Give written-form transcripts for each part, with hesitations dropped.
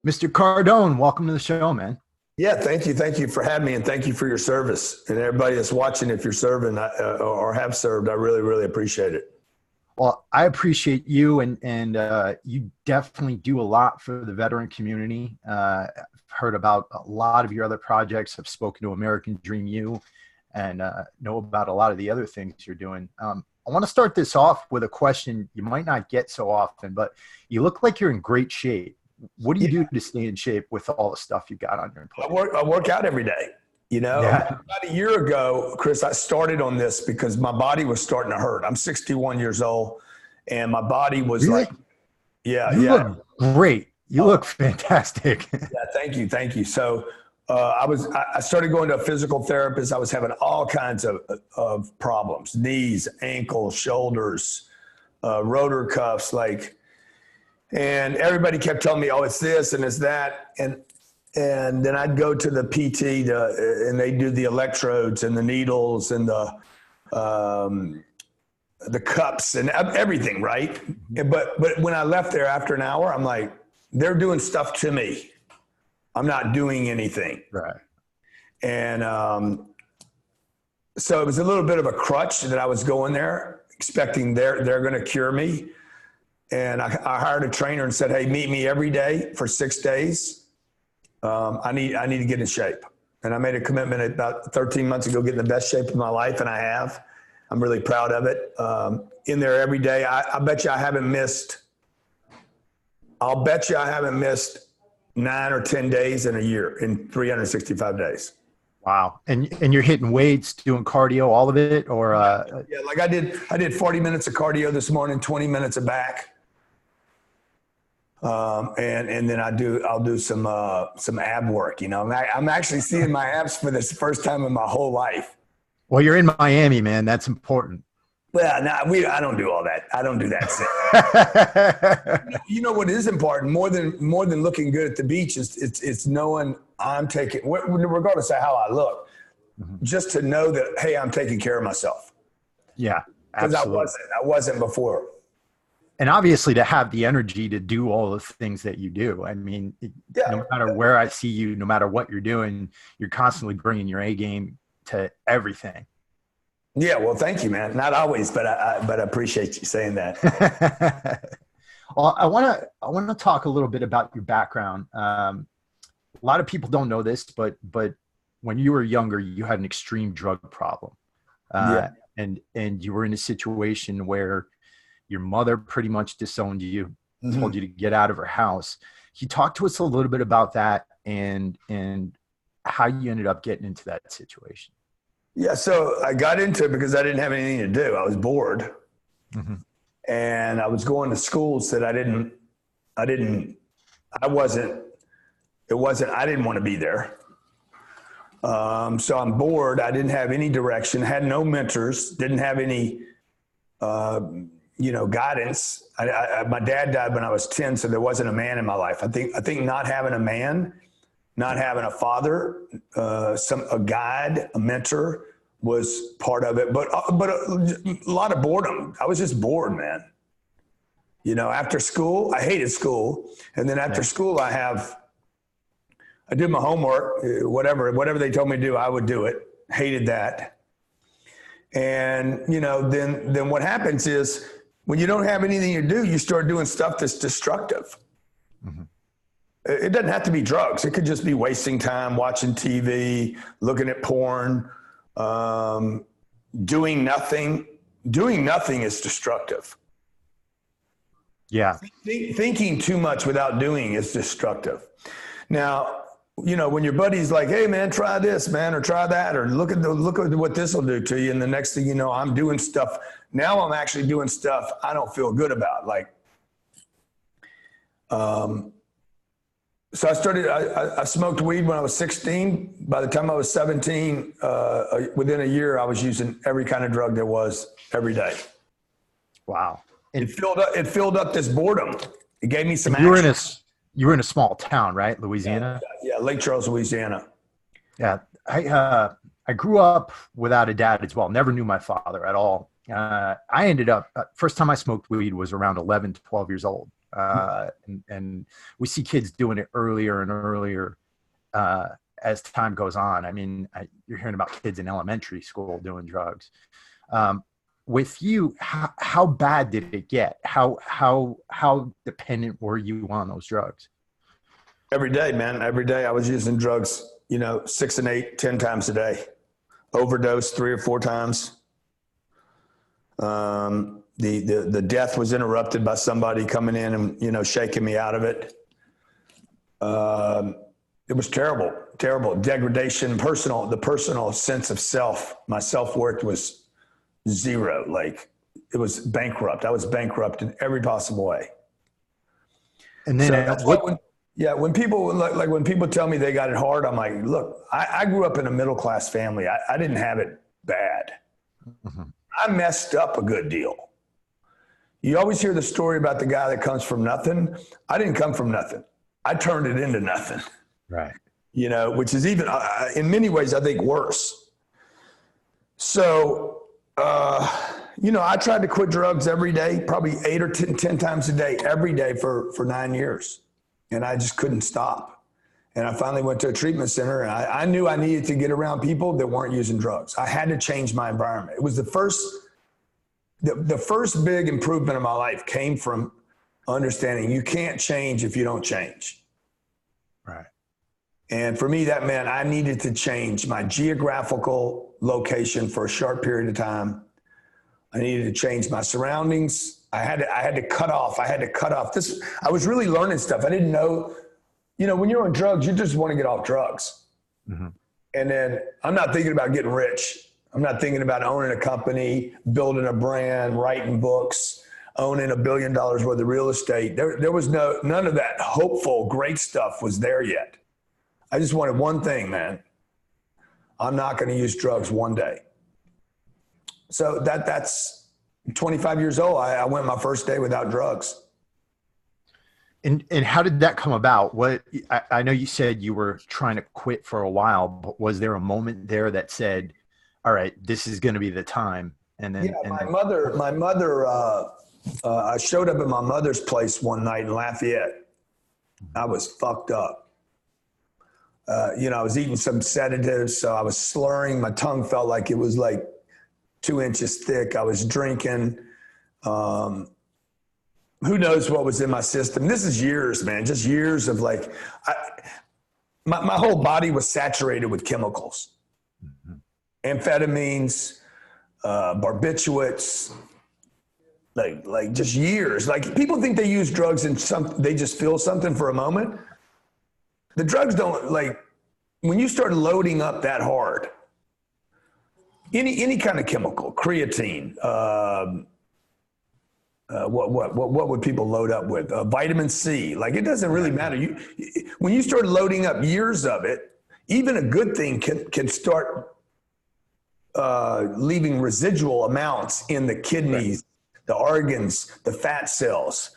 Mr. Cardone, welcome to the show, man. Yeah, thank you. Thank you for having me, and thank you for your service. And everybody that's watching, if you're serving or have served, I really, really appreciate it. Well, I appreciate you, and you definitely do a lot for the veteran community. I've heard about a lot of your other projects. I've spoken to American Dream U, and know about a lot of the other things you're doing. I want to start this off with a question you might not get so often, but you look like you're in great shape. What do you Yeah, do to stay in shape with all the stuff you got on your I plate? work. I work out every day. Yeah, About a year ago, Chris, I started on this because my body was starting to hurt. I'm 61 years old, and my body was really? like, yeah, You yeah, look great. You oh, look fantastic. yeah. Thank you. So I started going to a physical therapist. I was having all kinds of problems: knees, ankles, shoulders, rotor cuffs, like. And everybody kept telling me, "Oh, it's this and it's that," and then I'd go to the PT and they do the electrodes and the needles and um, the cups and everything, right? But when I left there after an hour, I'm like, they're doing stuff to me. I'm not doing anything, Right. and so it was a little bit of a crutch that I was going there expecting they're going to cure me. And I hired a trainer and said, "Hey, meet me every day for 6 days. I need to get in shape." And I made a commitment about 13 months ago, getting the best shape of my life, and I have. I'm really proud of it. In there every day, I bet you I haven't missed. I'll bet you I haven't missed 9 or 10 days in a year in 365 days. Wow. And you're hitting weights, doing cardio, all of it, or Yeah, like I did 40 minutes of cardio this morning, 20 minutes of back. And then I'll do some ab work. I'm actually seeing my abs for this first time in my whole life. well, you're in Miami, man. That's important. Well, no, I don't do all that. I don't do that. You know what is important more than looking good at the beach is it's knowing I'm taking, regardless of how I look, Mhm. just to know that, hey, I'm taking care of myself, Yeah, because I absolutely. wasn't I wasn't before. And obviously to have the energy to do all the things that you do. I mean, Yeah. no matter where I see you, no matter what you're doing, you're constantly bringing your A game to everything. Yeah. Well, thank you, man. Not always, but I appreciate you saying that. Well, I want to talk a little bit about your background. A lot of people don't know this, but when you were younger, you had an extreme drug problem, Yeah. uh, and you were in a situation where your mother pretty much disowned you, told Mhm. you to get out of her house. Can you talk to us a little bit about that and how you ended up getting into that situation? Yeah. So I got into it because I didn't have anything to do. I was bored, Mhm. and I was going to schools that I didn't, I wasn't, it wasn't, I didn't want to be there. So I'm bored. I didn't have any direction, had no mentors, didn't have any, uh, guidance. My dad died when I was 10, so there wasn't a man in my life. I think not having a man, not having a father, a guide, a mentor was part of it. But a lot of boredom. I was just bored, man. After school, I hated school, and then after Yeah. school, I did my homework, whatever they told me to do, I would do it. Hated that. And then what happens is when you don't have anything to do, you start doing stuff that's destructive. Mhm. It doesn't have to be drugs. It could just be wasting time watching TV, looking at porn, um, doing nothing. Doing nothing is destructive. Yeah. Thinking too much without doing is destructive. Now, when your buddy's like, "Hey, man, try this, man, or try that, or look at what this will do to you," and the next thing you know, I'm doing stuff. Now I'm actually doing stuff I don't feel good about. Like, um, so I smoked weed when I was 16. By the time I was 17, within a year, I was using every kind of drug there was every day. Wow. It And filled up this boredom. It gave me some and action. you were in a small town, right? Yeah, Louisiana. yeah, Lake Charles, Louisiana. Yeah. I grew up without a dad as well. Never knew my father at all. I ended up first time I smoked weed was around 11, 12 years old. and we see kids doing it earlier and earlier as time goes on. I mean, you're hearing about kids in elementary school doing drugs. With you, how bad did it get? How dependent were you on those drugs? Every day, man. Every day I was using drugs, 6 and 8, 10 times a day. Overdose 3 or 4 times. The death was interrupted by somebody coming in and, shaking me out of it. It was terrible degradation, the personal sense of self. My self-worth was zero. Like, it was bankrupt. I was bankrupt in every possible way. And then when people tell me they got it hard, I'm like, look, I grew up in a middle-class family. I didn't have it bad. Mm-hmm. I messed up a good deal. You always hear the story about the guy that comes from nothing. I didn't come from nothing. I turned it into nothing. Right. Which is even, in many ways, I think worse. So, I tried to quit drugs every day, probably 8 or 10 times a day, every day for 9 years. And I just couldn't stop. And I finally went to a treatment center, and I knew I needed to get around people that weren't using drugs. I had to change my environment. It was the first big improvement of my life came from understanding you can't change if you don't change. Right. And for me, that meant I needed to change my geographical location for a short period of time. I needed to change my surroundings. I had to cut off this. I was really learning stuff. I didn't know, when you're on drugs, you just want to get off drugs. Mm-hmm. And then I'm not thinking about getting rich. I'm not thinking about owning a company, building a brand, writing books, owning $1 billion worth of real estate. There was none of that hopeful, great stuff was there yet. I just wanted one thing, man. I'm not going to use drugs one day. So that's 25 years old. I went my first day without drugs. And how did that come about? I know you said you were trying to quit for a while, but was there a moment there that said, all right, this is going to be the time? And then, my mother, I showed up at my mother's place one night in Lafayette. I was fucked up. I was eating some sedatives, so I was slurring. My tongue felt like it was like 2 inches thick. I was drinking. Who knows what was in my system? This is years, man, just years of my whole body was saturated with chemicals. Mm-hmm. Amphetamines, barbiturates, like just years. Like, people think they use drugs and they just feel something for a moment. The drugs don't, when you start loading up that hard, any kind of chemical, creatine, what would people load up with? Vitamin C. Like, it doesn't really matter. When you start loading up years of it, even a good thing can start leaving residual amounts in the kidneys, right, the organs, the fat cells.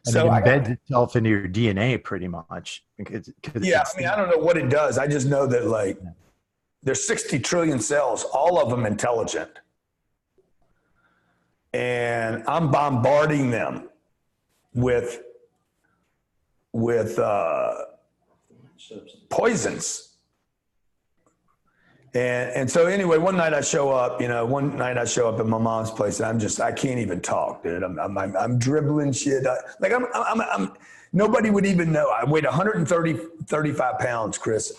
And so it embeds itself into your DNA pretty much. I don't know what it does. I just know that there's 60 trillion cells, all of them intelligent. And I'm bombarding them with poisons. And so anyway, one night I show up at my mom's place, and I can't even talk, dude. I'm dribbling shit. Nobody would even know. I weighed 35 pounds, Chris.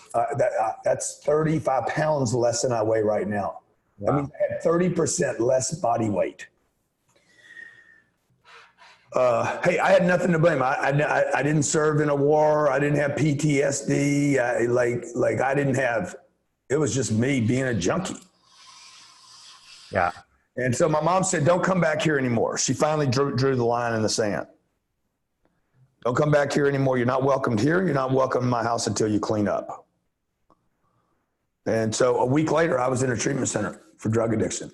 That's 35 pounds less than I weigh right now. Wow. I mean, I had 30% less body weight. Hey, I had nothing to blame. I didn't serve in a war. I didn't have PTSD. I didn't have. It was just me being a junkie. Yeah. And so my mom said, "Don't come back here anymore." She finally drew the line in the sand. Don't come back here anymore. You're not welcomed here. You're not welcome in my house until you clean up. And so a week later, I was in a treatment center for drug addiction.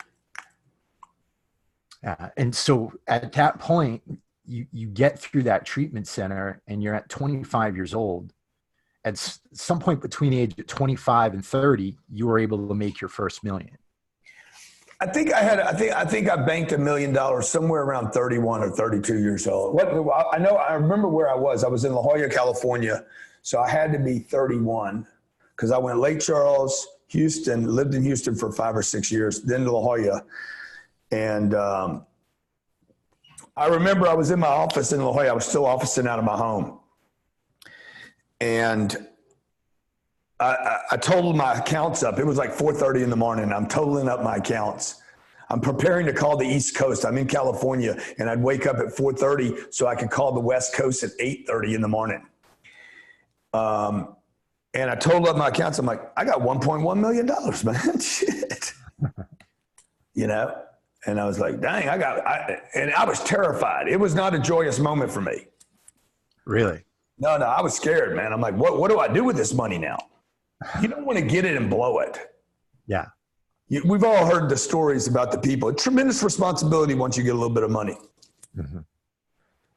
Yeah. And so at that point, you get through that treatment center and you're at 25 years old. At some point between the age of 25 and 30, you were able to make your first million. I think I banked $1 million somewhere around 31 or 32 years old. I remember where I was. I was in La Jolla, California. So I had to be 31 because I went Lake Charles, Houston, lived in Houston for 5 or 6 years, then to La Jolla. And I remember I was in my office in La Jolla. I was still officing out of my home. And I totaled my accounts up. It was like 4:30 in the morning. I'm totaling up my accounts. I'm preparing to call the East Coast. I'm in California, and I'd wake up at 4:30 so I could call the West Coast at 8:30 in the morning. And I totaled up my accounts. I'm like, I got $1.1 million, man. Shit. You know? And I was like, dang, and I was terrified. It was not a joyous moment for me. Really? No, I was scared, man. I'm like, what do I do with this money now? You don't want to get it and blow it. Yeah. We've all heard the stories about the people. Tremendous responsibility once you get a little bit of money. Mm-hmm.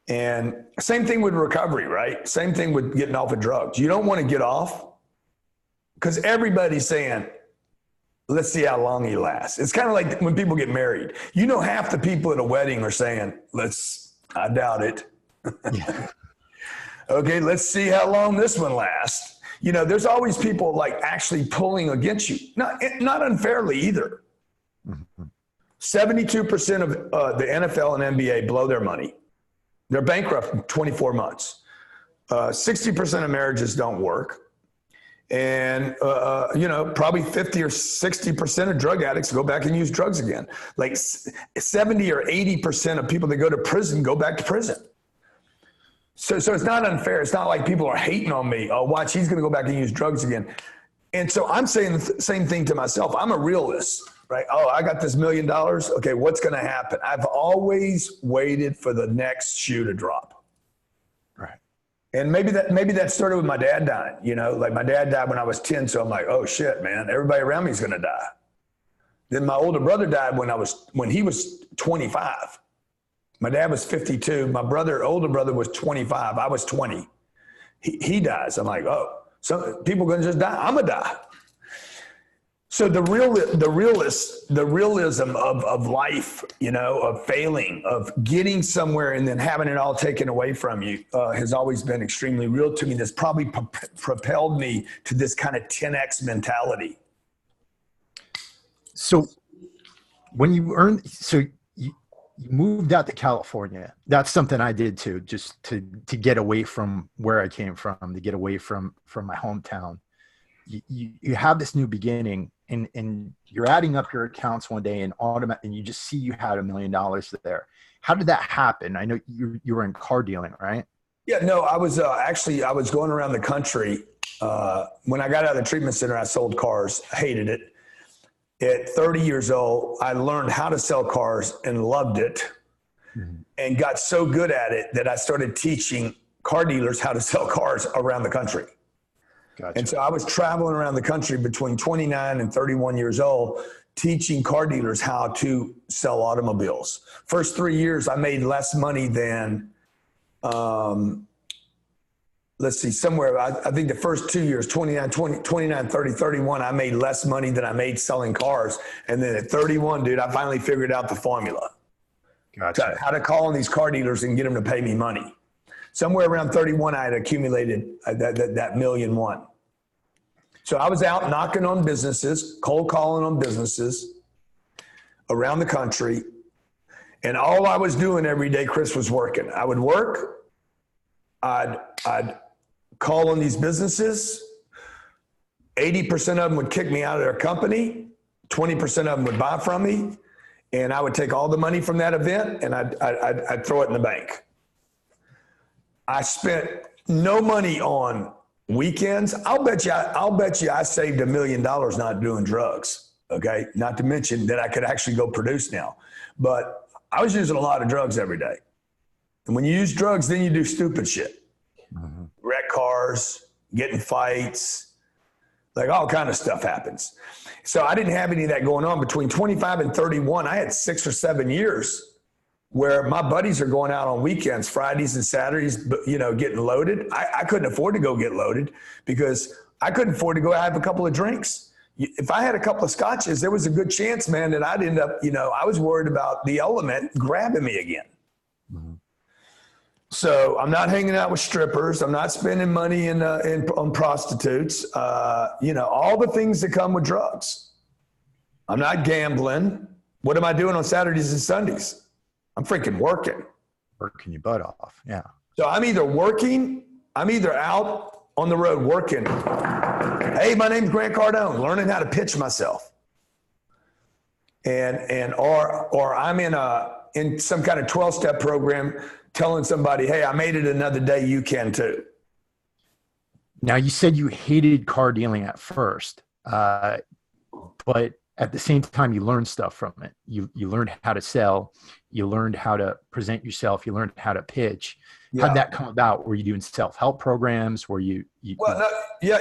And same thing with recovery, right? Same thing with getting off of drugs. You don't want to get off because everybody's saying, let's see how long he lasts. It's kind of like when people get married. You know, half the people at a wedding are saying, I doubt it. Yeah. Okay, let's see how long this one lasts. You know, there's always people like actually pulling against you. Not unfairly either. Mm-hmm. 72% of the NFL and NBA blow their money. They're bankrupt in 24 months. 60% of marriages don't work. And, you know, probably 50 or 60% of drug addicts go back and use drugs again. Like 70 or 80% of people that go to prison go back to prison. So it's not unfair. It's not like people are hating on me. Oh, watch, he's going to go back and use drugs again. And so I'm saying the same thing to myself. I'm a realist, right? Oh, I got this $1 million. Okay, what's going to happen? I've always waited for the next shoe to drop. Right. And maybe that started with my dad dying. You know, like my dad died when I was 10. So I'm like, oh shit, man, everybody around me is going to die. Then my older brother died when he was 25. My dad was 52. My older brother was 25. I was 20. He dies. I'm like, oh, some people are going to just die. I'm going to die. So the realism of life, you know, of failing, of getting somewhere and then having it all taken away from you has always been extremely real to me. That's probably propelled me to this kind of 10X mentality. So when you moved out to California. That's something I did too, just to get away from where I came from, to get away from my hometown. You have this new beginning, and you're adding up your accounts one day, and you just see you had $1 million there. How did that happen? I know you were in car dealing, right? Yeah, no, I was I was going around the country. When I got out of the treatment center, I sold cars. I hated it. At 30 years old, I learned how to sell cars and loved it, and got so good at it that I started teaching car dealers how to sell cars around the country. Gotcha. And so I was traveling around the country between 29 and 31 years old, teaching car dealers how to sell automobiles. First 3 years, I made less money than, let's see, somewhere, I think the first 2 years, 29, 30, 31, I made less money than I made selling cars. And then at 31, dude, I finally figured out the formula. Gotcha. How to call on these car dealers and get them to pay me money. Somewhere around 31, I had accumulated that million one. So I was out knocking on businesses, cold calling on businesses around the country. And all I was doing every day, Chris, was working. I would work. I'd call on these businesses. 80% of them would kick me out of their company. 20% of them would buy from me. And I would take all the money from that event and I'd throw it in the bank. I spent no money on weekends. I'll bet you I saved $1 million not doing drugs. Okay. Not to mention that I could actually go produce now, but I was using a lot of drugs every day. And when you use drugs, then you do stupid shit. Mm-hmm. Wreck cars, get in fights, like all kind of stuff happens. So I didn't have any of that going on. Between 25 and 31, I had 6 or 7 years where my buddies are going out on weekends, Fridays and Saturdays, you know, getting loaded. I couldn't afford to go get loaded because I couldn't afford to go have a couple of drinks. if I had a couple of scotches, there was a good chance, man, that I'd end up, I was worried about the element grabbing me again. Mm-hmm. So I'm not hanging out with strippers. I'm not spending money on prostitutes. All the things that come with drugs. I'm not gambling. What am I doing on Saturdays and Sundays? I'm freaking working. Working your butt off. Yeah. So I'm either out on the road working. Hey, my name's Grant Cardone, learning how to pitch myself. Or I'm in some kind of 12-step program telling somebody, hey, I made it another day, you can too. Now, you said you hated car dealing at first, but at the same time, you learned stuff from it. You learned how to sell. You learned how to present yourself. You learned how to pitch. Yeah. How'd that come about? Were you doing self-help programs? Were you Well, no, yeah.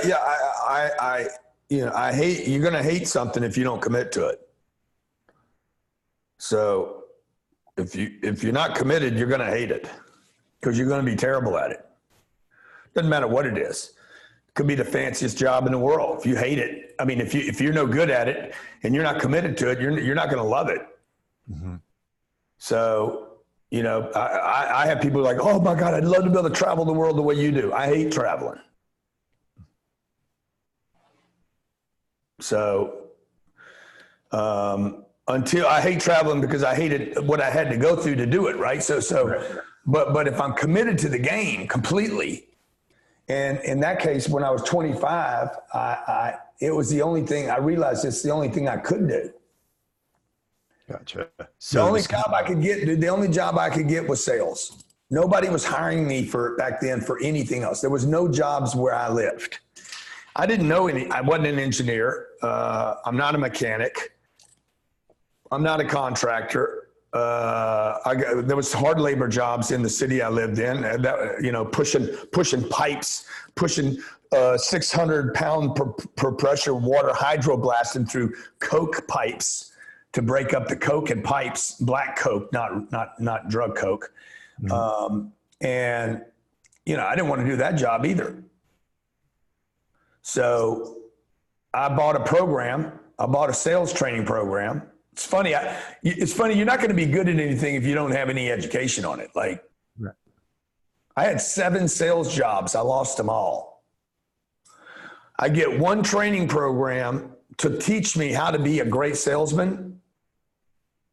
I hate, you're going to hate something if you don't commit to it. So if you're not committed, you're going to hate it because you're going to be terrible at it. Doesn't matter what it is. It could be the fanciest job in the world. If you hate it, I mean, if you're no good at it and you're not committed to it, you're not going to love it. Mm-hmm. So, I have people like, oh my God, I'd love to be able to travel the world the way you do. I hate traveling. So, until I hate traveling because I hated what I had to go through to do it. Right. But if I'm committed to the game completely, and in that case, when I was 25, it was the only thing I realized it's the only thing I could do. Gotcha. So the only job I could get was sales. Nobody was hiring me back then for anything else. There was no jobs where I lived. I didn't know I wasn't an engineer. I'm not a mechanic. I'm not a contractor. There was hard labor jobs in the city I lived in, pushing pipes, pushing 600-pound per pressure water hydroblasting through Coke pipes to break up the Coke and pipes, black Coke, not drug Coke. Mm-hmm. I didn't want to do that job either. So I bought a program. I bought a sales training program. It's funny. You're not going to be good at anything if you don't have any education on it. Like, right. I had 7 sales jobs. I lost them all. I get one training program to teach me how to be a great salesman.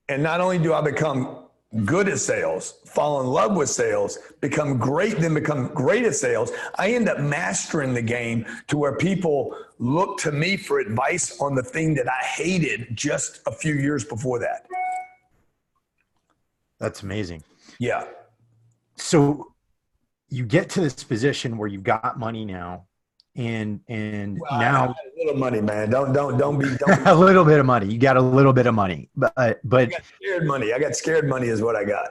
And not only do I become good at sales, fall in love with sales, become great at sales, I end up mastering the game to where people look to me for advice on the thing that I hated just a few years before that. That's amazing. Yeah. So you get to this position where you've got money now, and now I got a little money, man. Don't be a little bit of money. You got a little bit of money, but I got scared money. I got scared money is what I got.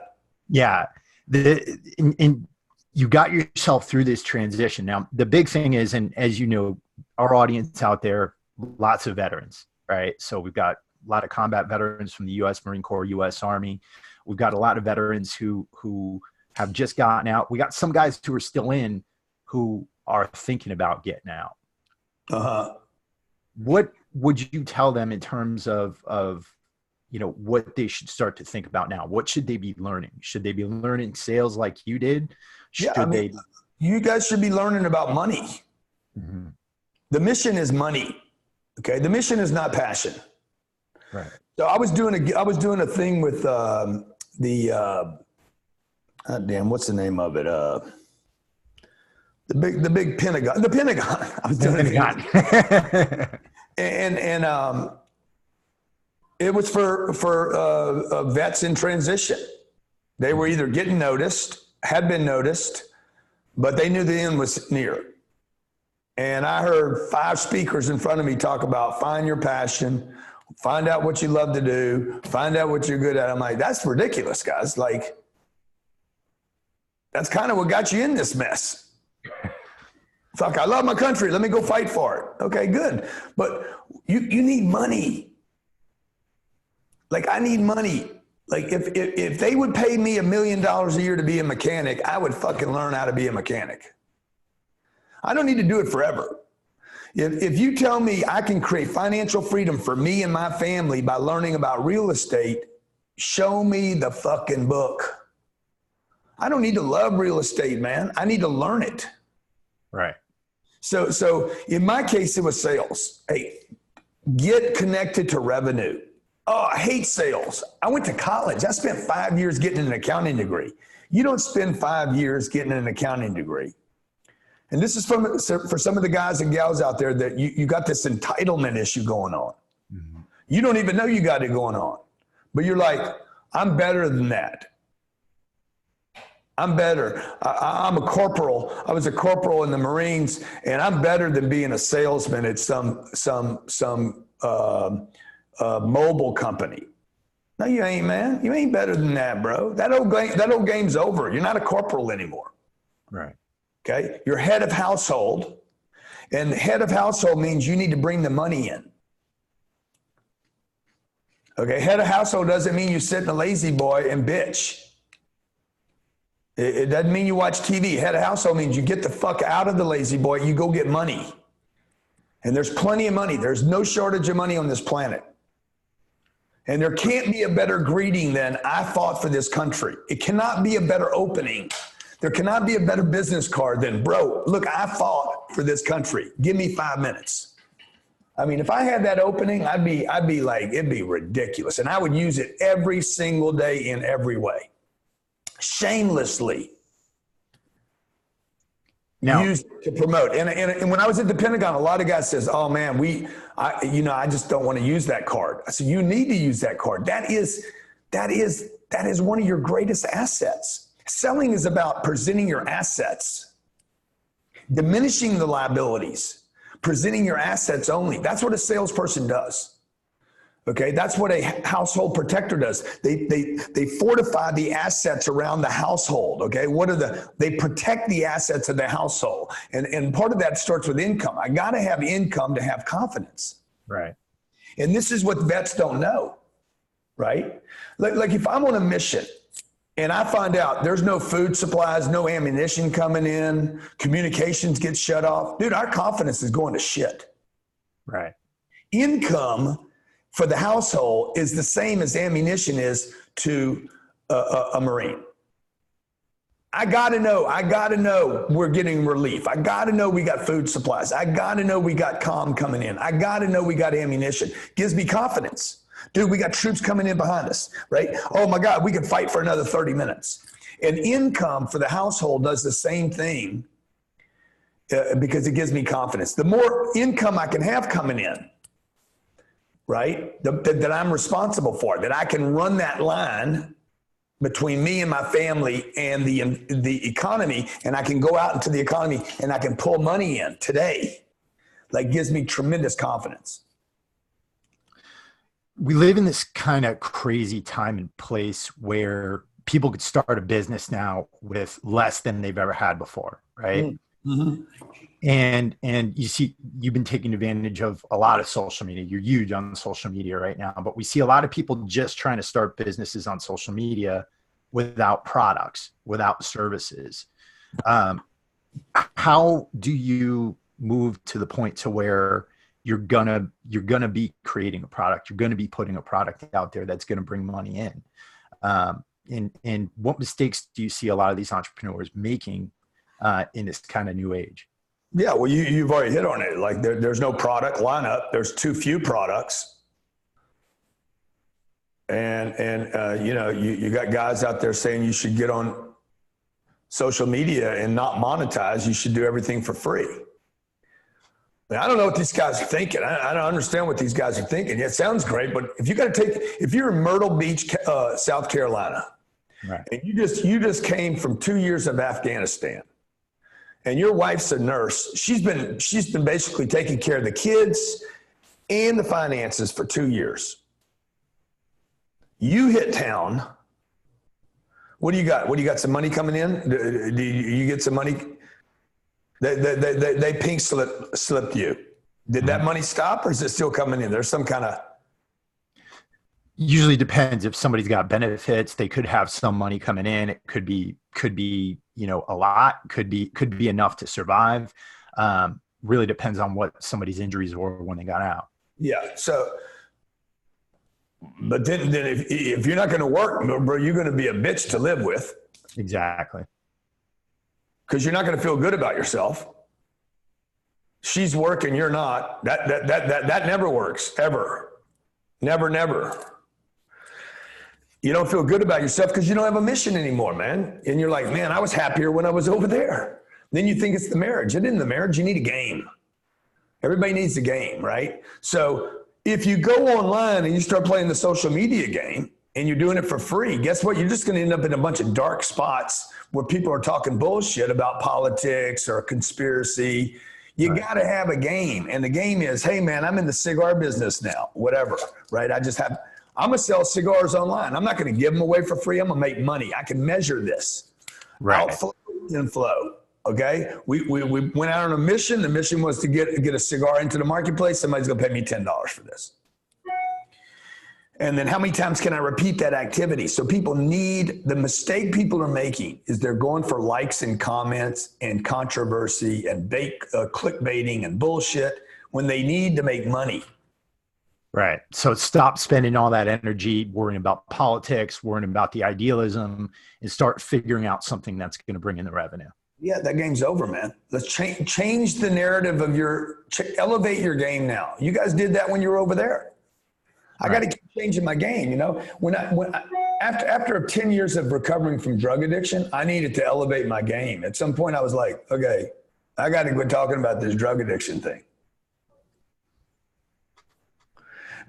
Yeah. And you got yourself through this transition. Now, the big thing is, and as you know, our audience out there, lots of veterans, right? So we've got a lot of combat veterans from the U.S. Marine Corps, U.S. Army. We've got a lot of veterans who have just gotten out. We got some guys who are still in who are thinking about getting out. Uh-huh. What would you tell them in terms of what they should start to think about now? What should they be learning? Should they be learning sales like you did? You guys should be learning about money. Mm-hmm. The mission is money. Okay. The mission is not passion. Right. So I was doing a thing with what's the name of it? The big Pentagon. The Pentagon. I was doing Pentagon. and it was for vets in transition. They were either getting noticed, had been noticed, but they knew the end was near. And I heard 5 speakers in front of me talk about find your passion, find out what you love to do, find out what you're good at. I'm like, that's ridiculous, guys. Like, that's kind of what got you in this mess. Fuck, I love my country. Let me go fight for it. Okay, good. But you need money. Like, I need money. Like, if they would pay me $1 million a year to be a mechanic, I would fucking learn how to be a mechanic. I don't need to do it forever. If you tell me I can create financial freedom for me and my family by learning about real estate, show me the fucking book. I don't need to love real estate, man. I need to learn it. Right. So in my case, it was sales. Hey, get connected to revenue. Oh, I hate sales. I went to college. I spent 5 years getting an accounting degree. You don't spend 5 years getting an accounting degree. And this is for some of the guys and gals out there that you got this entitlement issue going on. Mm-hmm. You don't even know you got it going on. But you're like, I'm better than that. I'm better. I'm a corporal. I was a corporal in the Marines, and I'm better than being a salesman at some mobile company. No, you ain't, man. You ain't better than that, bro. That old game's over. You're not a corporal anymore. Right. Okay. You're head of household, and head of household means you need to bring the money in. Okay. Head of household doesn't mean you sit in a lazy boy and bitch. It doesn't mean you watch TV. Head of household means you get the fuck out of the lazy boy. You go get money. And there's plenty of money. There's no shortage of money on this planet. And there can't be a better greeting than I fought for this country. It cannot be a better opening. There cannot be a better business card than, bro, look, I fought for this country. Give me 5 minutes. I mean, if I had that opening, I'd be like, it'd be ridiculous. And I would use it every single day in every way. Shamelessly used to promote. And when I was at the Pentagon, a lot of guys says, oh man, I just don't want to use that card. I said, you need to use that card. That is one of your greatest assets. Selling is about presenting your assets, diminishing the liabilities, presenting your assets only. That's what a salesperson does. Okay, that's what a household protector does. They fortify the assets around the household. Okay, they protect the assets of the household, and part of that starts with income. I got to have income to have confidence. Right. And this is what vets don't know. Right. Like if I'm on a mission and I find out there's no food supplies, no ammunition coming in, communications get shut off, dude, our confidence is going to shit. Right. Income for the household is the same as ammunition is to a Marine. I gotta know we're getting relief. I gotta know we got food supplies. I gotta know we got comm coming in. I gotta know we got ammunition. Gives me confidence. Dude, we got troops coming in behind us, right? Oh my God, we can fight for another 30 minutes. And income for the household does the same thing because it gives me confidence. The more income I can have coming in, right, that I'm responsible for, that I can run that line between me and my family and the economy, and I can go out into the economy and I can pull money in today. Like, gives me tremendous confidence. We live in this kind of crazy time and place where people could start a business now with less than they've ever had before, right? Mm-hmm. And you see, you've been taking advantage of a lot of social media. You're huge on social media right now, but we see a lot of people just trying to start businesses on social media without products, without services. How do you move to the point to where you're gonna be creating a product, you're gonna be putting a product out there that's gonna bring money in? And what mistakes do you see a lot of these entrepreneurs making in this kind of new age? Yeah, well, you've already hit on it. Like there's no product lineup. There's too few products. And you got guys out there saying you should get on social media and not monetize. You should do everything for free. I don't know what these guys are thinking. I don't understand what these guys are thinking. Yeah, it sounds great, but if you're in Myrtle Beach, South Carolina, right, and you just came from 2 years of Afghanistan, and your wife's a nurse, she's been basically taking care of the kids and the finances for 2 years. You hit town. What do you got? Some money coming in? Do you get some money? They pink slipped you. Did that money stop, or is it still coming in? There's some kind of. Usually depends. If somebody's got benefits, they could have some money coming in. It could be a lot. Could be enough to survive. really depends on what somebody's injuries were when they got out. Yeah. So, but then if you're not going to work, bro, you're going to be a bitch to live with. Exactly. Because you're not going to feel good about yourself. She's working, you're not. That never works, ever. Never. You don't feel good about yourself because you don't have a mission anymore, man. And you're like, man, I was happier when I was over there. Then you think it's the marriage. It isn't the marriage. You need a game. Everybody needs a game, right? So if you go online and you start playing the social media game and you're doing it for free, guess what? You're just going to end up in a bunch of dark spots where people are talking bullshit about politics or conspiracy. You got to have a game. And the game is, hey, man, I'm in the cigar business now, whatever, right? I'm going to sell cigars online. I'm not going to give them away for free. I'm going to make money. I can measure this. Right. Outflow and flow. Okay. We went out on a mission. The mission was to get a cigar into the marketplace. Somebody's going to pay me $10 for this. And then how many times can I repeat that activity? So the mistake people are making is they're going for likes and comments and controversy and clickbaiting and bullshit when they need to make money. Right. So stop spending all that energy worrying about politics, worrying about the idealism, and start figuring out something that's going to bring in the revenue. Yeah, that game's over, man. Let's change the narrative of elevate your game now. You guys did that when you were over there. I got to keep changing my game. You know, after 10 years of recovering from drug addiction, I needed to elevate my game. At some point I was like, okay, I got to quit talking about this drug addiction thing.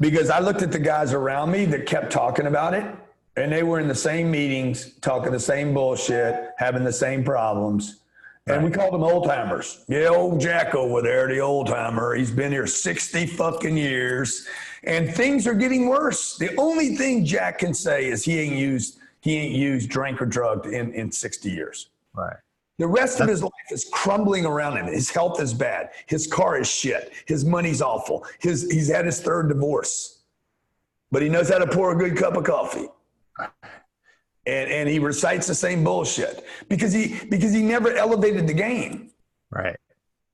Because I looked at the guys around me that kept talking about it, and they were in the same meetings, talking the same bullshit, having the same problems. And we called them old timers. Yeah, old Jack over there, the old timer. He's been here 60 fucking years, and things are getting worse. The only thing Jack can say is he ain't used drink or drugged in 60 years. Right. The rest of his life is crumbling around him. His health is bad. His car is shit. His money's awful. He's had his third divorce, but he knows how to pour a good cup of coffee. And he recites the same bullshit because he never elevated the game. Right.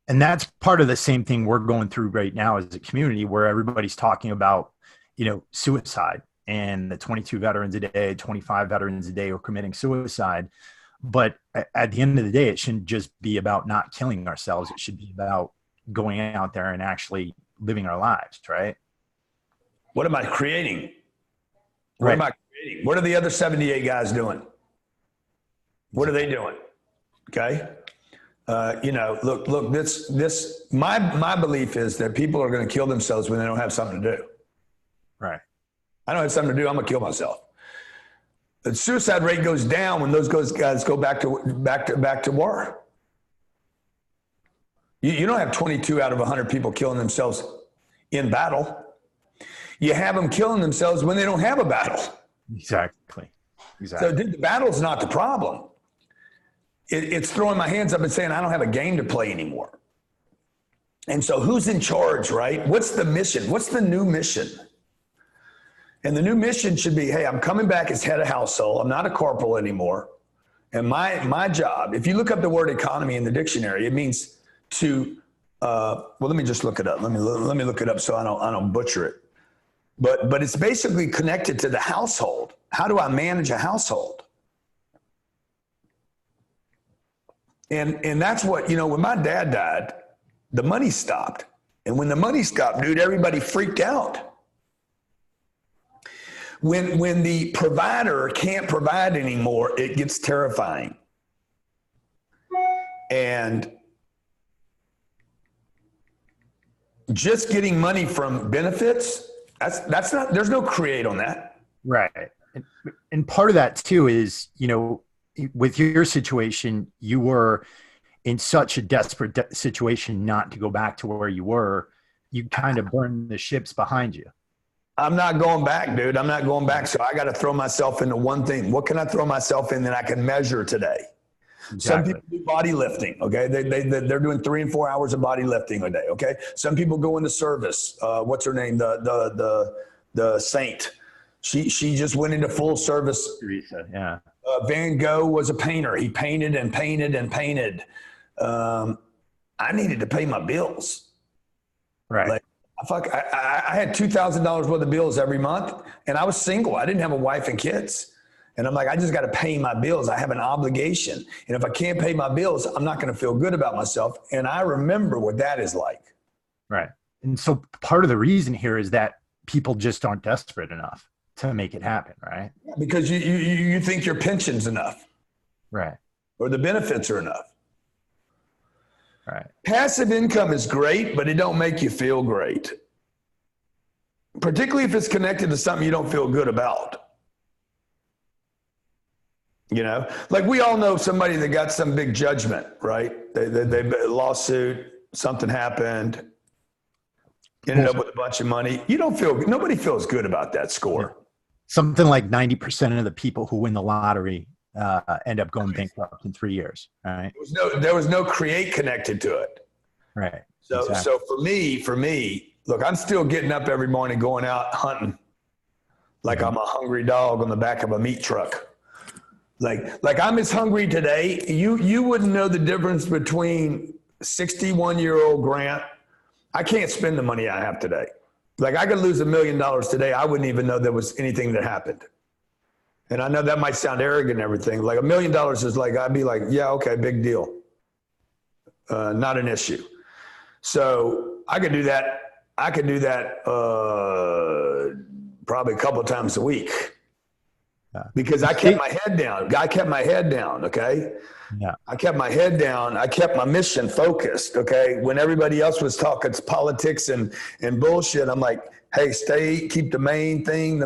And that's part of the same thing we're going through right now as a community, where everybody's talking about, suicide, and the 22 veterans a day, 25 veterans a day are committing suicide. But at the end of the day, it shouldn't just be about not killing ourselves. It should be about going out there and actually living our lives, right? What am I creating? What am I creating? What are the other 78 guys doing? What are they doing? Okay. Look, my belief is that people are going to kill themselves when they don't have something to do. Right. I don't have something to do. I'm going to kill myself. The suicide rate goes down when those guys go back to war. You don't have 22 out of 100 people killing themselves in battle. You have them killing themselves when they don't have a battle. Exactly. So the battle's not the problem. It's throwing my hands up and saying, I don't have a game to play anymore. And so who's in charge, right? What's the mission? What's the new mission? And the new mission should be, hey, I'm coming back as head of household. I'm not a corporal anymore. And my job, if you look up the word economy in the dictionary, it means to, let me just look it up. Let me look it up so I don't butcher it. But it's basically connected to the household. How do I manage a household? And that's what, when my dad died, the money stopped. And when the money stopped, dude, everybody freaked out. When the provider can't provide anymore, it gets terrifying. And just getting money from benefits, that's not, there's no create on that. Right. And part of that too is, with your situation, you were in such a desperate situation not to go back to where you were. You kind of burned the ships behind you. I'm not going back, dude. I'm not going back. So I got to throw myself into one thing. What can I throw myself in that I can measure today? Exactly. Some people do body lifting. Okay. They're doing 3 and 4 hours of body lifting a day. Okay. Some people go into service. What's her name? The saint. She just went into full service. Teresa, yeah. Van Gogh was a painter. He painted and painted and painted. I needed to pay my bills. Right. Like, I had $2,000 worth of bills every month, and I was single. I didn't have a wife and kids. And I'm like, I just got to pay my bills. I have an obligation. And if I can't pay my bills, I'm not going to feel good about myself. And I remember what that is like. Right. And so part of the reason here is that people just aren't desperate enough to make it happen, right? Because you think your pension's enough. Right. Or the benefits are enough. Right. Passive income is great, but it don't make you feel great. Particularly if it's connected to something you don't feel good about. You know, like we all know somebody that got some big judgment, right? They lawsuit, something happened, ended up with a bunch of money. Nobody feels good about that score. Something like 90% of the people who win the lottery end up going bankrupt in 3 years. Right. There was no create connected to it. Right. So, exactly. So for me, look, I'm still getting up every morning, going out hunting like I'm a hungry dog on the back of a meat truck. Like I'm as hungry today. You wouldn't know the difference between 61-year-old Grant. I can't spend the money I have today. Like I could lose $1 million today. I wouldn't even know there was anything that happened. And I know that might sound arrogant and everything. Like $1 million is like, I'd be like, yeah, okay, big deal. Not an issue. So I could do that. I could do that probably a couple of times a week. Because I kept my head down. Okay. Yeah. I kept my head down. I kept my mission focused. Okay. When everybody else was talking politics and bullshit, I'm like, hey, keep the main thing,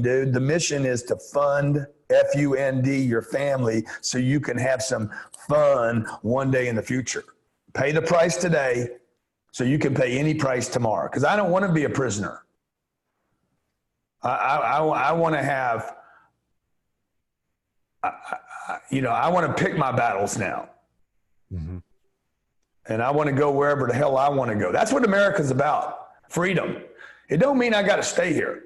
dude. The mission is to fund F-U-N-D your family so you can have some fun one day in the future. Pay the price today so you can pay any price tomorrow. Because I don't want to be a prisoner. I want to have. I want to pick my battles now. Mm-hmm. And I want to go wherever the hell I want to go. That's what America's about. Freedom. It don't mean I got to stay here.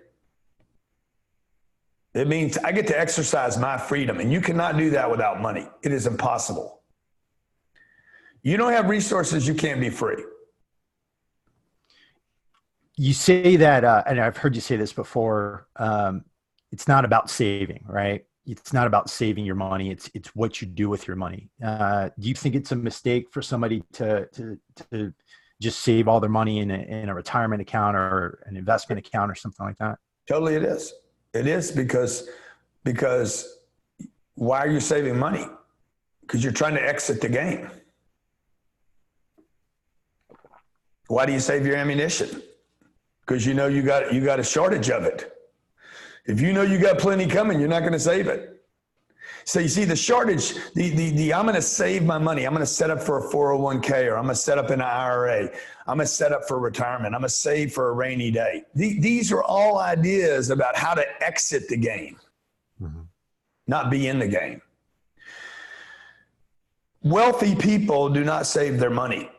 It means I get to exercise my freedom. And you cannot do that without money. It is impossible. You don't have resources, you can't be free. You say that, and I've heard you say this before, it's not about saving, right? It's not about saving your money. It's what you do with your money. Do you think it's a mistake for somebody to just save all their money in a retirement account or an investment account or something like that? Totally it is. It is because why are you saving money? Because you're trying to exit the game. Why do you save your ammunition? Because you know you got a shortage of it. If you know you got plenty coming, you're not going to save it. So you see the shortage, I'm going to save my money. I'm going to set up for a 401k, or I'm going to set up an IRA. I'm going to set up for retirement. I'm going to save for a rainy day. These are all ideas about how to exit the game, not be in the game. Wealthy people do not save their money.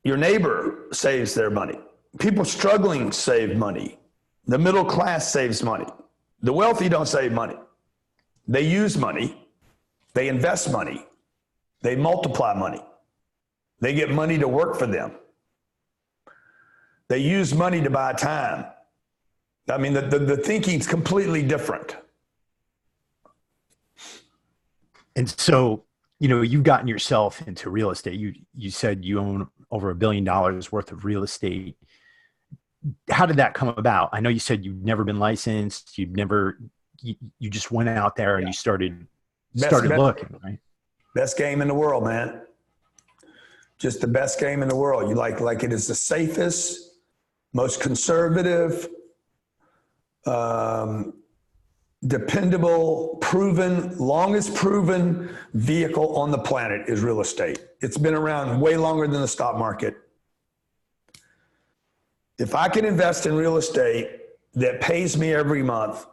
Your neighbor saves their money. People struggling save money. The middle class saves money. The wealthy don't save money. They use money. They invest money. They multiply money. They get money to work for them. They use money to buy time. I mean, the thinking's completely different. And so, you've gotten yourself into real estate. You said you own over $1 billion worth of real estate. How did that come about? I know you said you've never been licensed. You just went out there and you started looking, right? Best game in the world, man. Just the best game in the world. You like it is the safest, most conservative, dependable, proven, longest proven vehicle on the planet is real estate. It's been around way longer than the stock market. If I can invest in real estate that pays me every month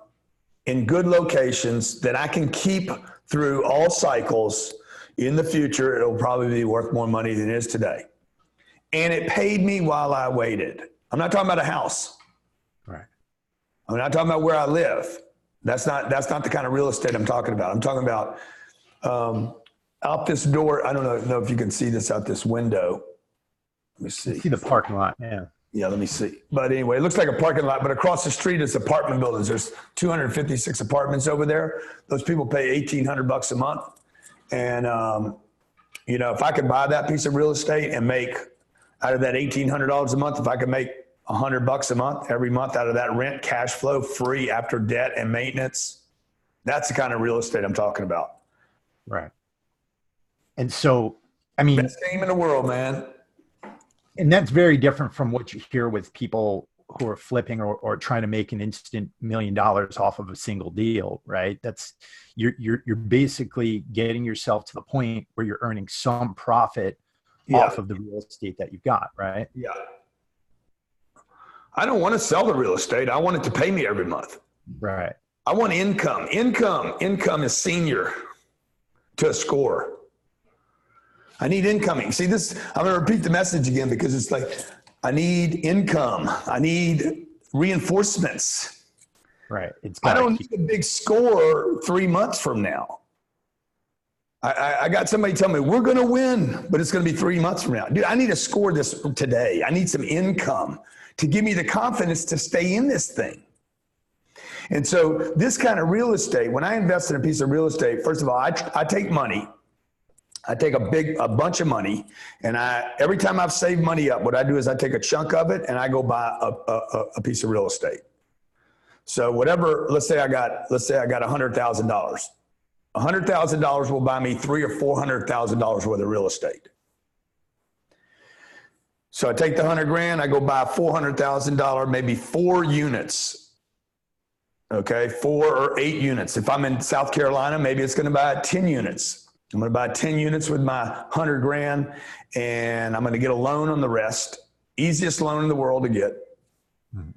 in good locations that I can keep through all cycles, in the future, it'll probably be worth more money than it is today. And it paid me while I waited. I'm not talking about a house. Right. I'm not talking about where I live. That's not the kind of real estate I'm talking about. I'm talking about out this door, I don't know if you can see this out this window. Let me see. See the parking lot, yeah. Yeah, let me see. But anyway, it looks like a parking lot, but across the street is apartment buildings. There's 256 apartments over there. Those people pay $1,800 a month. And, you know, if I could buy that piece of real estate and make out of that $1,800 a month, if I could make $100 a month, every month out of that rent, cash flow, free after debt and maintenance, that's the kind of real estate I'm talking about. Right. And so, I mean, best game in the world, man. And that's very different from what you hear with people who are flipping or trying to make an instant $1 million off of a single deal, right? That's you're basically getting yourself to the point where you're earning some profit off of the real estate that you've got, right? Yeah. I don't want to sell the real estate. I want it to pay me every month. Right. I want income. Income is senior to a score. I need incoming. See this, I'm going to repeat the message again because it's like, I need income. I need reinforcements. Right. I don't need a big score 3 months from now. I got somebody tell me, we're going to win, but it's going to be 3 months from now. Dude, I need to score this today. I need some income to give me the confidence to stay in this thing. And so this kind of real estate, when I invest in a piece of real estate, first of all, I take money. I take a bunch of money, and every time I've saved money up, what I do is I take a chunk of it and I go buy a piece of real estate. So whatever, let's say I got $100,000. $100,000 will buy me $300,000 or $400,000 worth of real estate. So I take the $100,000, I go buy $400,000, maybe 4 units. Okay, 4 or 8 units. If I'm in South Carolina, maybe it's going to buy 10 units. I'm going to buy 10 units with my $100,000, and I'm going to get a loan on the rest. Easiest loan in the world to get. Mm-hmm.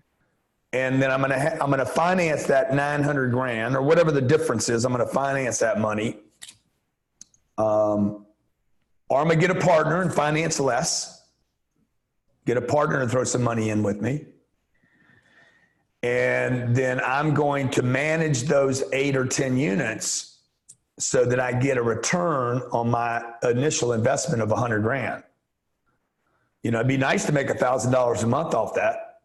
And then I'm going to finance that $900,000 or whatever the difference is. I'm going to finance that money. Or I'm going to get a partner and finance less. Get a partner and throw some money in with me. And then I'm going to manage those 8 or 10 units so that I get a return on my initial investment of $100,000. You know, it'd be nice to make $1,000 a month off that.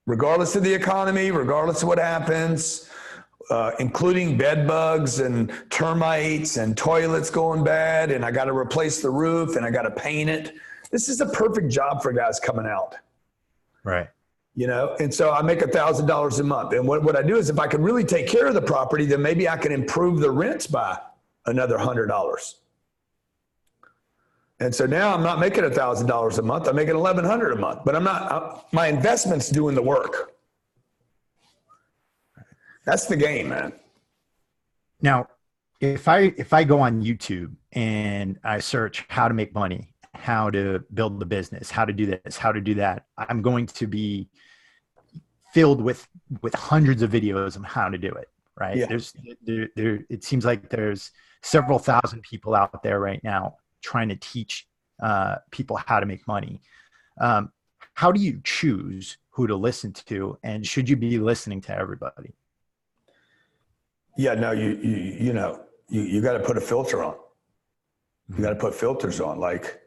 Regardless of the economy, regardless of what happens, including bed bugs and termites and toilets going bad, and I got to replace the roof and I got to paint it. This is a perfect job for guys coming out. Right. You know, and so I make $1,000 a month. And what I do is if I can really take care of the property, then maybe I can improve the rents by another $100. And so now I'm not making $1,000 a month. I'm making $1,100 a month, but my investment's doing the work. That's the game, man. Now, if I go on YouTube and I search how to make money, how to build the business, how to do this, how to do that, I'm going to be filled with hundreds of videos on how to do it, right? Yeah. It seems like there's several thousand people out there right now trying to teach people how to make money. How do you choose who to listen to, and should you be listening to everybody? Yeah, no, you know, you got to put a filter on. You got to put filters on. Like,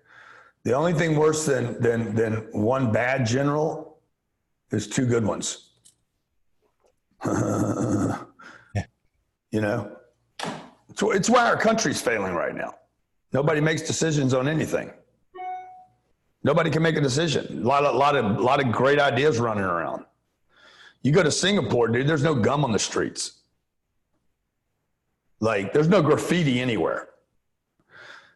the only thing worse than one bad general is 2 good ones. Yeah. You know, it's why our country's failing right now. Nobody makes decisions on anything. Nobody can make a decision. A lot of great ideas running around. You go to Singapore, dude, there's no gum on the streets. Like, there's no graffiti anywhere.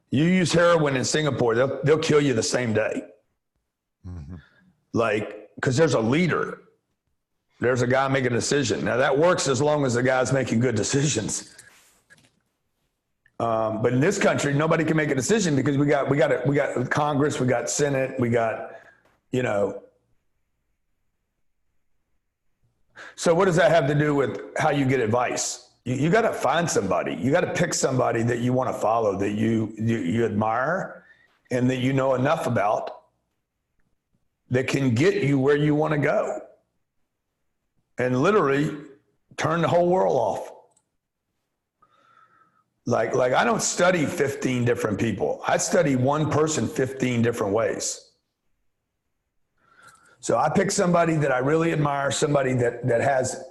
You use heroin in Singapore, they'll kill you the same day. Mm-hmm. Like, because there's a leader. There's a guy making a decision. Now that works as long as the guy's making good decisions. But in this country, nobody can make a decision because we got Congress, we got Senate, we got, you know. So what does that have to do with how you get advice? You got to find somebody. You got to pick somebody that you want to follow, that you admire, and that you know enough about, that can get you where you want to go, and literally turn the whole world off. Like I don't study 15 different people. I study one person 15 different ways. So I pick somebody that I really admire, somebody that has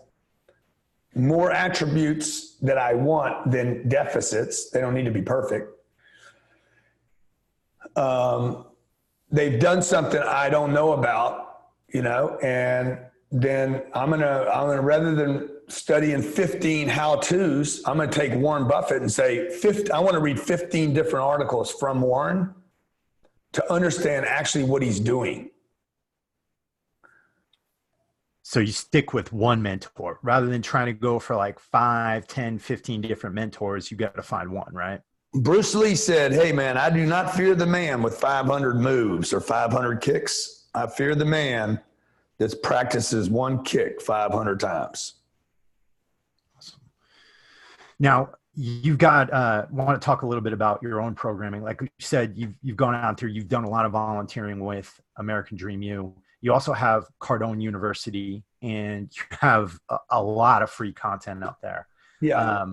more attributes that I want than deficits. They don't need to be perfect. They've done something I don't know about, and then I'm gonna rather than studying 15 how-tos, I'm gonna take Warren Buffett and say, I want to read 15 different articles from Warren to understand actually what he's doing. So you stick with one mentor rather than trying to go for like 5, 10, 15 different mentors. You got to find one, right? Bruce Lee said, hey man, I do not fear the man with 500 moves or 500 kicks. I fear the man that practices one kick 500 times. Awesome. Now you've got, want to talk a little bit about your own programming. Like you said, you've gone out there, you've done a lot of volunteering with American Dream U. You also have Cardone University, and you have a lot of free content out there. Yeah.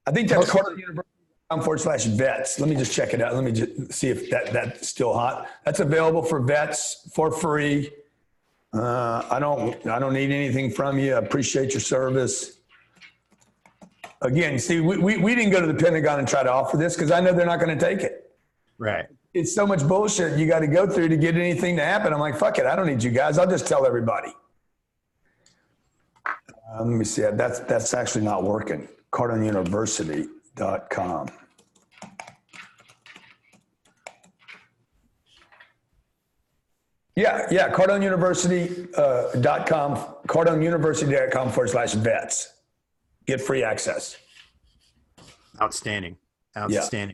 I think that's CardoneUniversity.com/vets. Let me just check it out. Let me just see if that's still hot. That's available for vets for free. I don't need anything from you. I appreciate your service. Again, see, we didn't go to the Pentagon and try to offer this because I know they're not going to take it. Right. It's so much bullshit you got to go through to get anything to happen. I'm like, fuck it. I don't need you guys. I'll just tell everybody. Let me see. That's actually not working. CardoneUniversity.com. Yeah. CardoneUniversity.com. CardoneUniversity.com/vets. Get free access. Outstanding. Yeah.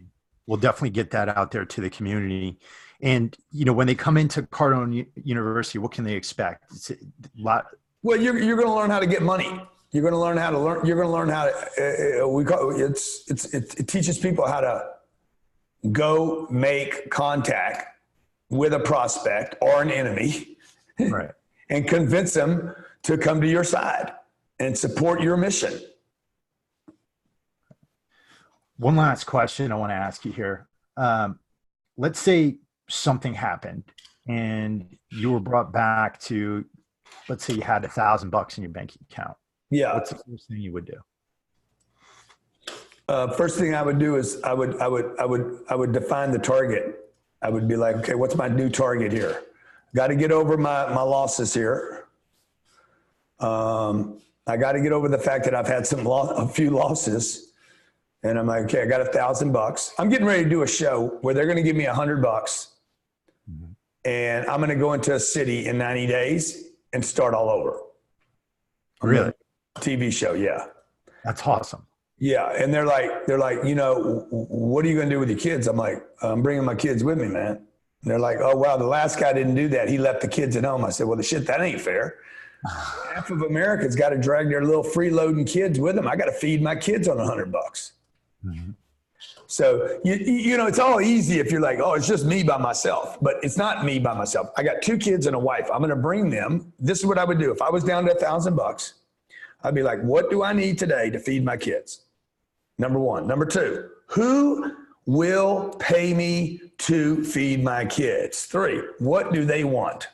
We'll definitely get that out there to the community. And, when they come into Cardone University, what can they expect? It's a lot. Well, you're going to learn how to get money. You're going to learn how to learn. You're going to learn how to, it teaches people how to go make contact with a prospect or an enemy, right, and convince them to come to your side and support your mission. One last question I want to ask you here. Let's say something happened and you were brought back to, let's say you had $1,000 in your bank account. Yeah. What's the first thing you would do? First thing I would do is I would define the target. I would be like, okay, what's my new target here? Got to get over my losses here. I got to get over the fact that I've had a few losses. And I'm like, okay, I got $1,000. I'm getting ready to do a show where they're going to give me $100, mm-hmm. and I'm going to go into a city in 90 days and start all over. Really? TV show, yeah. That's awesome. Yeah, and they're like, what are you going to do with your kids? I'm like, I'm bringing my kids with me, man. And they're like, oh wow, the last guy didn't do that. He left the kids at home. I said, well, that ain't fair. Half of America's got to drag their little freeloading kids with them. I got to feed my kids on $100. Mm-hmm. So, it's all easy if you're like, oh, it's just me by myself, but it's not me by myself. I got 2 kids and a wife. I'm going to bring them. This is what I would do. If I was down to $1,000, I'd be like, what do I need today to feed my kids? Number 1. Number 2, who will pay me to feed my kids? 3, what do they want?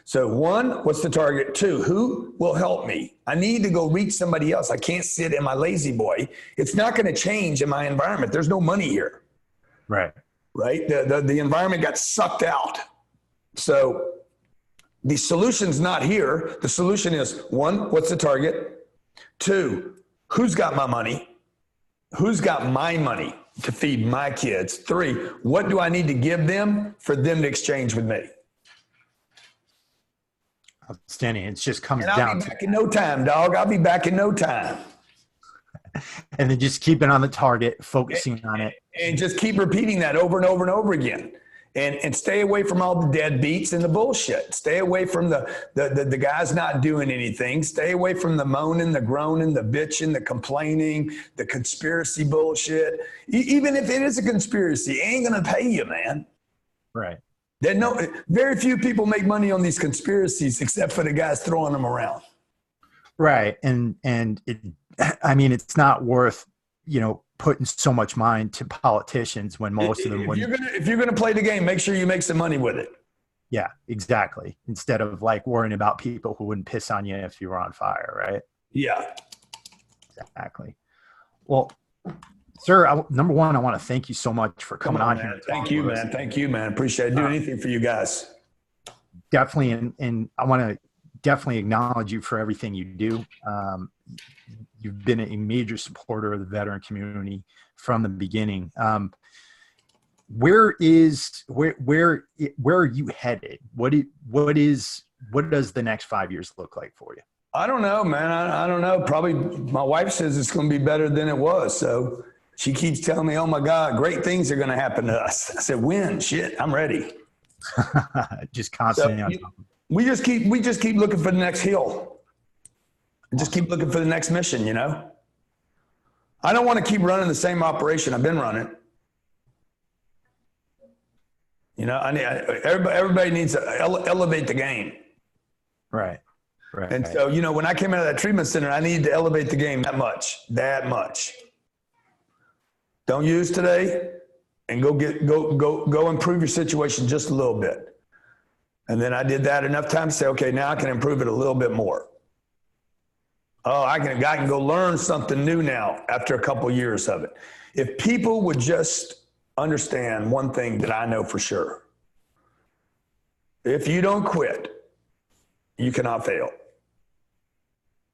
So 1, what's the target? 2, who will help me? I need to go reach somebody else. I can't sit in my lazy boy. It's not going to change in my environment. There's no money here. Right. Right. The environment got sucked out. So the solution's not here. The solution is 1, what's the target? 2, who's got my money? Who's got my money to feed my kids? 3, what do I need to give them for them to exchange with me? Outstanding. It just comes and down I'll be back in no time, dog. I'll be back in no time. And then just keep it on the target, focusing on it. And just keep repeating that over and over and over again. And stay away from all the deadbeats and the bullshit. Stay away from the guys not doing anything. Stay away from the moaning, the groaning, the bitching, the complaining, the conspiracy bullshit. Even if it is a conspiracy, it ain't going to pay you, man. Right. Very few people make money on these conspiracies except for the guys throwing them around. Right. And it's not worth, putting so much mind to politicians when most of them If wouldn't. you're gonna play the game, make sure you make some money with it. Yeah, exactly. Instead of like worrying about people who wouldn't piss on you if you were on fire, right? Yeah. Exactly. Well, sir, number one, I want to thank you so much for coming on here. Thank you, man. Thank you, man. Appreciate it. Do anything for you guys. Definitely, and I want to definitely acknowledge you for everything you do. You've been a major supporter of the veteran community from the beginning. Where are you headed? What does the next 5 years look like for you? I don't know, man. I don't know. Probably my wife says it's going to be better than it was. So she keeps telling me, oh my God, great things are going to happen to us. I said, when? Shit, I'm ready. Just constantly. So we just keep looking for the next hill. Just keep looking for the next mission, you know? I don't want to keep running the same operation I've been running. You know, everybody needs to elevate the game. Right. And so, you know, when I came out of that treatment center, I needed to elevate the game that much. Don't use today and go improve your situation just a little bit. And then I did that enough times to say, okay, now I can improve it a little bit more. Oh, I can go learn something new now after a couple years of it. If people would just understand one thing that I know for sure. If you don't quit, you cannot fail.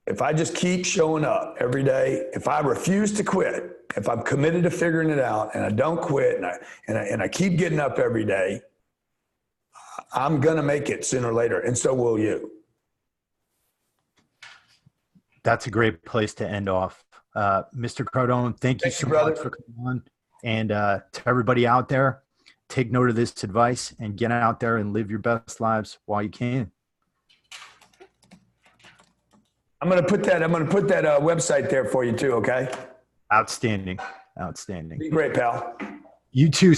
If I just keep showing up every day, if I refuse to quit, if I'm committed to figuring it out and I don't quit and I keep getting up every day, I'm going to make it sooner or later. And so will you. That's a great place to end off. Mr. Cardone, thank you so much for coming on. And to everybody out there, take note of this advice and get out there and live your best lives while you can. I'm going to put that website there for you too. Okay. Outstanding. Be great, pal. You too.